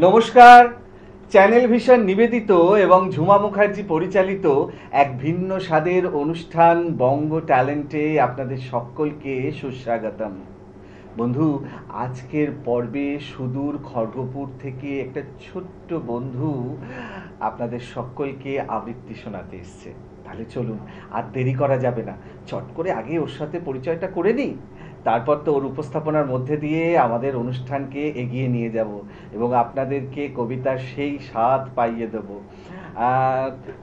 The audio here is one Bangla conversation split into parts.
নমস্কার। চ্যানেল ভিশন নিবেদিত এবং ঝুমা মুখার্জি পরিচালিত এক ভিন্ন স্বাদের অনুষ্ঠান বঙ্গ ট্যালেন্টে আপনাদের সকলকে সুস্বাগতম। বন্ধু, আজকের পর্বে সুদূর খড়গপুর থেকে একটা ছোট্ট বন্ধু আপনাদের সকলকে আবৃত্তি শোনাতে এসছে। তাহলে চলুন, আর দেরি করা যাবে না, চট করে আগে ওর সাথে পরিচয়টা করে নিই, তারপর তো ওর উপস্থাপনার মধ্যে দিয়ে আমাদের অনুষ্ঠানকে এগিয়ে নিয়ে যাব এবং আপনাদেরকে কবিতার সেই স্বাদ পাইয়ে দেব।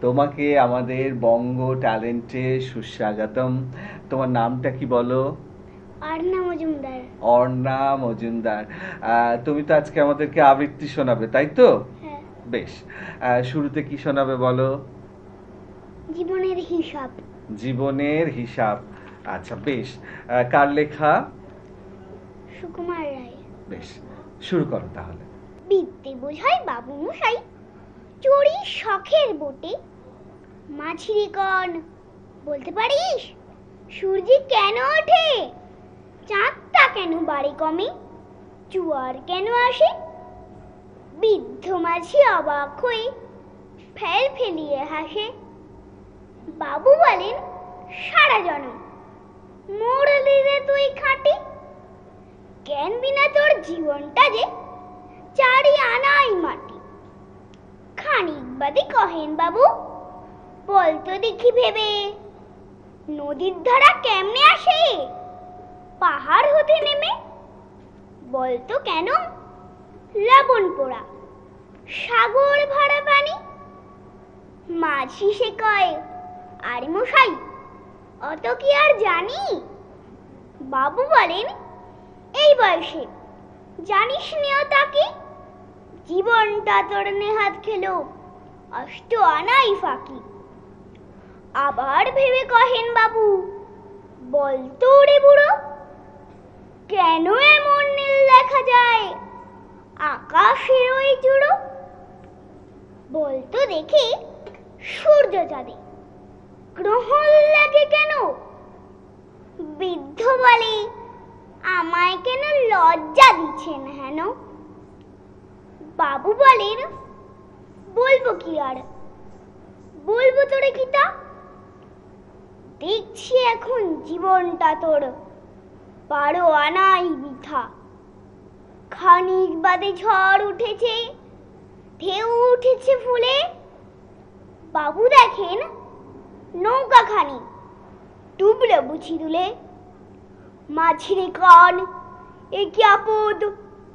তোমাকে আমাদের বঙ্গ ট্যালেন্টে সুস্বাগতম। তোমার নামটা কি বলো? অর্ণা মজুমদার। অর্ণা মজুমদার। তুমি তো আজকে আমাদেরকে আবৃত্তি শোনাবে, তাই তো? হ্যাঁ। বেশ, শুরুতে কি শোনাবে বলো? জীবনের হিসাব। জীবনের হিসাব। আচ্ছা বেশ, কার লেখা? সুকুমার রায়। বেশ, শুরু করো তাহলে। বিদ্যে বোঝাই বাবু মশাই, চড়ি শখের বোটে। মাঝিরে কন বলতে পারিস, সূর্য কেন ওঠে? চাঁদটা কেন বাড়ে কমে? জোয়ার কেন আসে? বৃদ্ধ মাঝি অবাক হয়ে ফেল ফেলিয়ে হাসে। বাবু বলেন, সারা জনম মরলি রে তুই খাটি। জ্ঞান বিনা তোর জীবনটা যে চারি আনাই মাটি। খানিক বাদে কহেন, বাবু বলতো দেখি ভেবে, নদীর ধারা কেমনে আসে পাহাড় হতে নেমে? বলতো কেন লবণ পোড়া সাগর ভরা পানি? মাঝি সে কয়, আরে মশাই অত কি আর জানি? বাবু বলেন, এই বয়সে জানিস নিও তাকে? জীবনটা তোর নেহাত খেলো অষ্ট আনাই ফাঁকি। আবার ভেবে কহেন, বাবু বলতো রে বুড়ো, কেন এমন নীল দেখা যায় আকাশের ওই জুড়ো? বলতো দেখি সূর্য চাঁদে গ্রহণ লাগে কেন? বৃদ্ধ বলে, আমায় কেন লজ্জা দিচ্ছেন হেন? বাবু বলেন, বলবো কি আর, বলবো তোরে কিতা? দেখছি এখন জীবনটা তোর বারো আনাই বৃথা। খানিক বাদে ঝড় উঠেছে, ঢেউ উঠেছে ফুলে। বাবু দেখেন নৌকাখানি ডুবলো বুঝি দুলে। মাঝিরে কন, এ কি আপদ,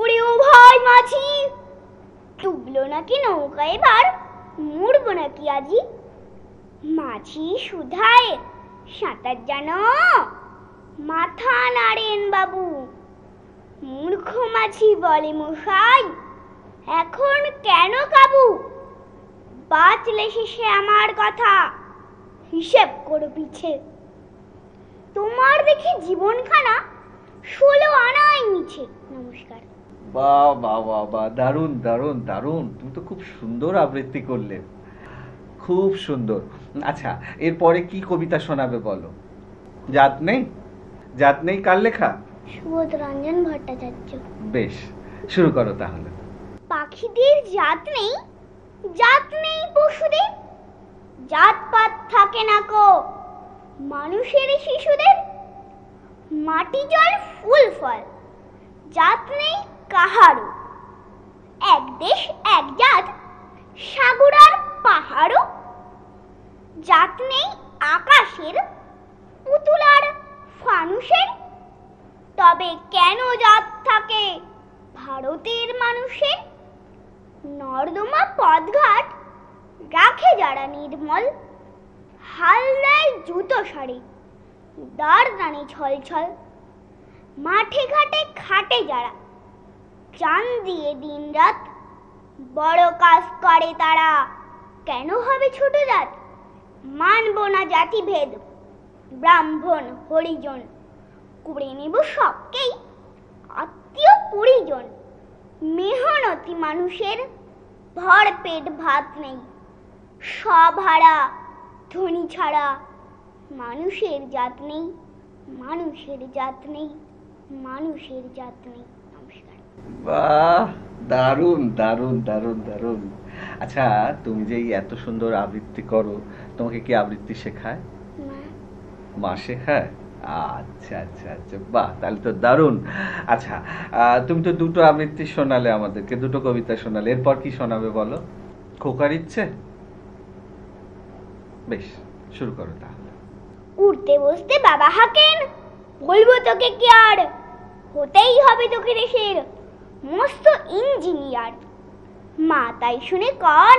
ওরে ও ভাই মাঝি, ডুবলো নাকি নৌকা এবার, মরবো নাকি আজি? মাঝি শুধায়, সাঁতার জানো? মাথা নাড়েন বাবু। মূর্খ মাঝি বলে, মশাই এখন কেন কাবু? বাঁচলে শেষে আমার কথা হিসেব করো পিছে। তোমার দেখি জীবনখানা 16 আনাই মিছে। নমস্কার। বাহ বাহ বাহ বাহ, দারুণ দারুণ দারুণ, তুমি তো খুব সুন্দর আবৃত্তি করলে, খুব সুন্দর। আচ্ছা, এরপরে কি কবিতা শোনাবে বলো? জাত নেই? জাত নেই কার লেখা? সুবোধ রঞ্জন ভট্টাচার্য। বেশ, শুরু করো তাহলে। পাখিদের জাত নেই, জাত নেই পশুদের, জাতপাত থাকে না কো মানুষের শিশুদের। মাটি জল ফুল ফল জাত নেই কাহারও, এক দেশ এক জাত সাগর আর পাহাড়ও। জাত নেই আকাশের পুতুল আর ফানুষের, তবে কেন জাত থাকে ভারতের মানুষের? নর্দমা পথঘাট রাখে যারা নির্মল, হাল দেয় জুতো সারে দাঁড় টানে ছল ছল। মাঠে ঘাটে খাটে যারা চান দিয়ে দিন রাত, বড় কাজ করে তারা কেন হবে ছোট জাত? মানব না জাতি ভেদ ব্রাহ্মণ হরিজন, করে নেব সবকেই আত্মীয় পরিজন। মেহনতি মানুষের ভর পেট ভাত নেই, সব হারা ধনী ছাড়া মানুষের জাত নেই, মানুষের জাত নেই, মানুষের জাত নেই। নমস্কার। বাহ, দারুণ দারুণ দারুণ দারুণ। আচ্ছা, তুমি যে এই এত সুন্দর আবৃত্তি করো, তোমাকে কি আবৃত্তি শেখায়? মা। মা শেখায়? আচ্ছা আচ্ছা আচ্ছা, বাহ, তাহলে তো দারুণ। আচ্ছা, তুমি তো দুটো আবৃত্তি শোনালে আমাদেরকে, দুটো কবিতা শোনালে, এরপর কি শোনাবে বলো? খোকার ইচ্ছে? বেশ, শুরু করো তাহলে। উঠতে বসতে বাবা হাঁকেন, বলবো তোকে কি আর, হতেই হবে তোকে দেশের মস্ত ইঞ্জিনিয়ার। মা তাই শুনে কন,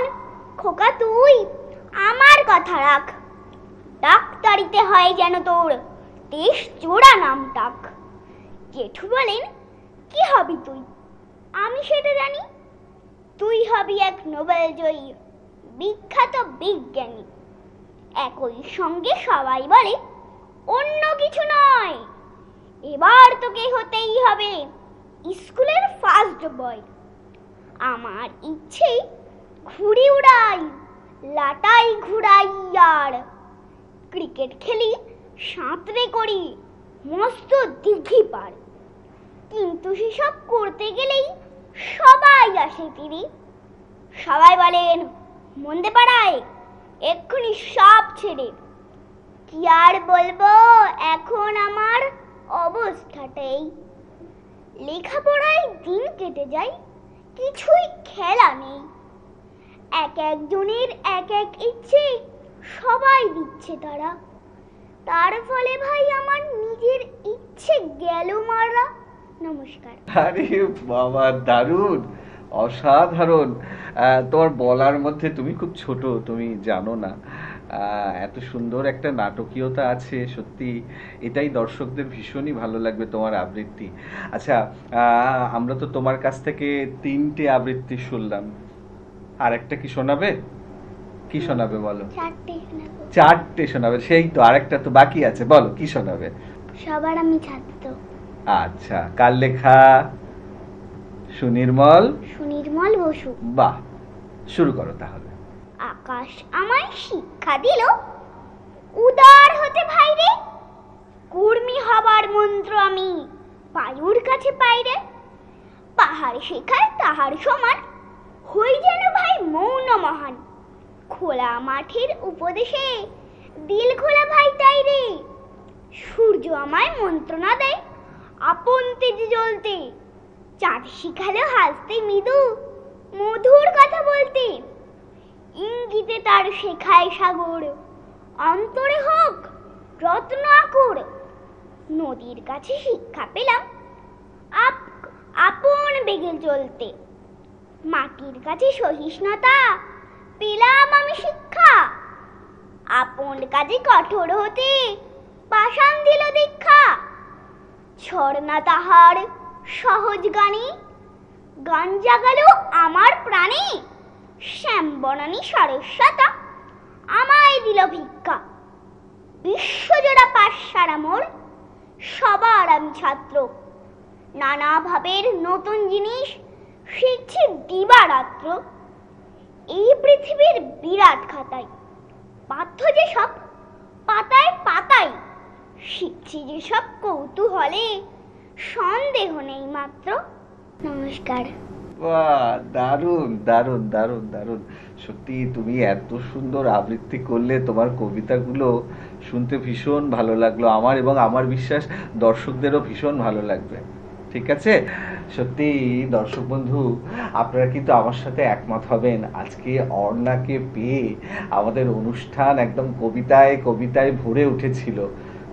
খোকা তুই আমার কথা রাখ, ডাক্তারিতে হয় যেন তোর দেশ জোড়া নাম ডাক। জেঠু বলেন, কি হবি তুই? আমি সেটা জানি, তুই হবি এক নোবেল জয়ী বিখ্যাত বিজ্ঞানী। একই সঙ্গে সবাই বলে, অন্য কিছু নয়, এবার তোকে হতেই হবে স্কুলের ফার্স্ট বয়। আমার ইচ্ছে ঘুড়ি উড়াই, লাটাই ঘুরাই, আর ক্রিকেট খেলি, সাঁতরে করি মস্ত দিঘি পার। কিন্তু সেসব করতে গেলেই সবাই আসে তীরে, সবাই বলেন মন্দে পাড়ায় এক্ষুনি সব ছেড়ে। কি আর বলবো এখন আমার অবস্থাটাই, লেখাপড়ায় দিন কেটে যায়, কিছুই খেলা নেই। এক একজনের এক এক ইচ্ছে, সবাই দিচ্ছে তারা, তার ফলে ভাই আমার নিজের ইচ্ছে গেল মারা। নমস্কার। আরে বাবা, দারুণ, অসাধারণ। তোমার বলার মধ্যে, তুমি খুব ছোট, তুমি জানো না এত সুন্দর একটা নাটকীয়তা আছে, সত্যি এটাই দর্শকদের ভীষণই ভালো লাগবে তোমার আবৃত্তি। আচ্ছা, আমরা তো তোমার কাছ থেকে 3টে আবৃত্তি শুনলাম, আর একটা কি শোনাবে? কি শোনাবে বলো? 4টে শোনাবো। 4টে শোনাবে, সেই তো আরেকটা তো বাকি আছে, বলো কি শোনাবে? সবার আমি ছাত্র। আচ্ছা, কার লেখা? সুনির্মল। সুনির্মল বসু। বাহ, শুরু করো তাহলে। আকাশ আমায় শিক্ষা দিল, উদার হতে ভাইরে, কর্মী হবার মন্ত্র আমি বায়ুর কাছে পাইরে। পাহাড় শেখায় তাহার সমান, হই যেন ভাই মৌন মহান। খোলা মাঠের উপদেশে দিল খোলা ভাই তাই রে। সূর্য আমায় মন্ত্রণা দেয় আপন তেজে জ্বলতে, চাঁদ শিখালো হাসতে মৃদু মধুর কথা বলতে। ইঙ্গিতে তার শেখায় সাগর, অন্তরে হোক রত্ন আকর। নদীর কাছে শিক্ষা পেলাম আপন বেগে চলতে, মাটির কাছে সহিষ্ণুতা পেলাম আমি শিক্ষা। আপন কাজে কঠোর হতে পাষাণ দিল দীক্ষা। ঝর্ণা তাহার সহজ গানে, গান জাগালো আমার প্রাণে। শ্যাম বনানী সারস্বতা আমায় দিল ভিক্ষা। বিশ্বজোড়া পাঠশালা মোর, সবার আমি ছাত্র। নানা ভাবের নতুন জিনিস শিখছি দিবারাত্র। এই পৃথিবীর বিরাট খাতায় পাঠ্য যেসব পাতায় পাতায়, শিখছি যেসব কৌতূহলে, সন্দেহ নেই মাত্র। নমস্কার। বাহ, দারুণ দারুণ দারুণ দারুণ। সত্যি তুমি এত সুন্দর আবৃত্তি করলে, তোমার কবিতাগুলো শুনতে ভীষণ ভালো লাগলো আমার, এবং আমার বিশ্বাস দর্শকদেরও ভীষণ ভালো লাগবে। ঠিক আছে, সত্যি দর্শক বন্ধু, আপনারা কিন্তু আমার সাথে একমত হবেন, আজকে অর্ণাকে পেয়ে আমাদের অনুষ্ঠান একদম কবিতায় কবিতায় ভরে উঠেছিল।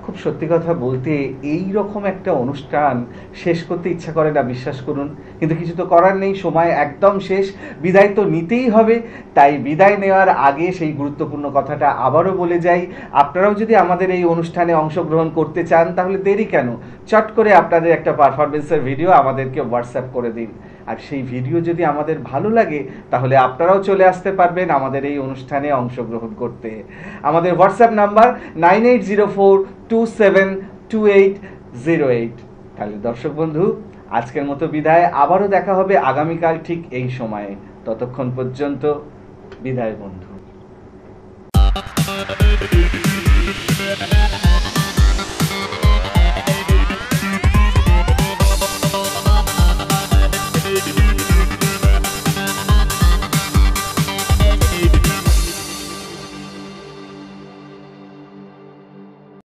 খুব সত্যি কথা বলতে, এই রকম একটা অনুষ্ঠান শেষ করতে ইচ্ছা করে না, বিশ্বাস করুন, কিন্তু কিছু তো করার নেই, সময় একদম শেষ, বিদায় তো নিতেই হবে। তাই বিদায় নেওয়ার আগে সেই গুরুত্বপূর্ণ কথাটা আবারও বলে যাই, আপনারাও যদি আমাদের এই অনুষ্ঠানে অংশগ্রহণ করতে চান, তাহলে দেরি কেন, চট করে আপনাদের একটা পারফরমেন্সের ভিডিও আমাদেরকে হোয়াটসঅ্যাপ করে দিন। আর সেই ভিডিও যদি আমাদের ভালো লাগে, তাহলে আপনারাও চলে আসতে পারবেন আমাদের এই অনুষ্ঠানে অংশগ্রহণ করতে। আমাদের হোয়াটসঅ্যাপ নাম্বার 9804272808। তাহলে দর্শক বন্ধু, আজকের মতো বিদায়, আবারও দেখা হবে আগামীকাল ঠিক এই সময়ে। ততক্ষণ পর্যন্ত বিদায় বন্ধু।